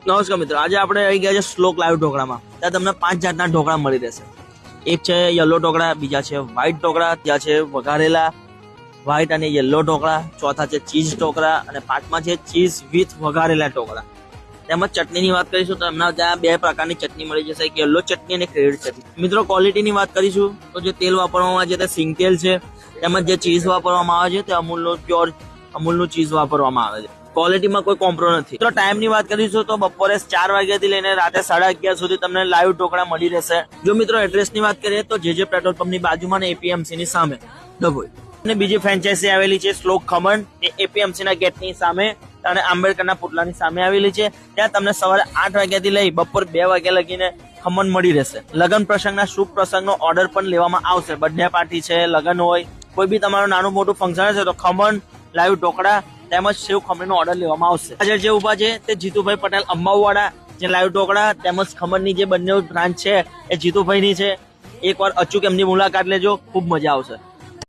નમસ્કાર મિત્રો, આજે આપણે આવી ગયા છે શ્લોક લાઈવ ઢોકળામાં. ત્યાં તમને 5 જાતના ઢોકળા મળી રહેશે. એક છે યલો ઢોકળા, બીજા છે વ્હાઈટ ઢોકળા, ત્યાં છે વઘારેલા વ્હાઈટ અને યલો ઢોકળા, ચોથા છે ચીઝ ઢોકળા અને પાંચમા છે ચીઝ વિથ વઘારેલા ઢોકળા. તેમજ ચટણીની વાત કરીશું તો એમના ત્યાં 2 પ્રકારની ચટણી મળી જશે, એક યલો ચટણી અને એક રેડ ચટણી. મિત્રો ક્વોલિટીની વાત કરીશું તો જે તેલ વાપરવામાં આવે છે તે સિંગ તેલ છે, તેમજ જે ચીઝ વાપરવામાં આવે છે તે અમૂલનું પ્યોર અમૂલનું ચીઝ વાપરવામાં આવે છે. ક્વોલિટીમાં કોઈ કોમ્પ્રો નથી. તો ટાઈમની વાત કરીશું તો બપોરે 4 વાગ્યાથી લઈને રાતે 11:30 સુધી તમને લાઈવ ઢોકળા મળી રહેશે. જો મિત્રો એડ્રેસની વાત કરીએ તો જે પેટ્રોલ પંપની બાજુમાં ને એપીએમસી ની સામે ડભોઈ. અને બીજી ફ્રેન્ચાઇઝી આવેલી છે શ્લોક ખમણ, એ એપીએમસી ના ગેટની સામે અને આંબેડકરના પુતળાની સામે આવેલી છે. ત્યાં તમને સવારે 8 વાગ્યાથી લઈ બપોર 2 વાગ્યા લગીને ખમણ મળી રહેશે. લગ્ન પ્રસંગના શુભ પ્રસંગનો ઓર્ડર પણ લેવામાં આવશે. બર્થડે પાર્ટી છે, લગ્ન હોય, કોઈ બી તમારું નાનું મોટું ફંક્શન હશે તો ખમણ, લાઈવ ઢોકળા તેમજ સેવ ખમણીનો ઓર્ડર લેવામાં આવશે. આજે જે ઉભા છે તે જીતુભાઈ પટેલ અંબાવાડા, જે લાઈવ ઢોકળા તેમજ ખમણની જે બંને બ્રાન્ચ છે એ જીતુભાઈની છે. એકવાર અચૂક એમની મુલાકાત લેજો, ખૂબ મજા આવશે.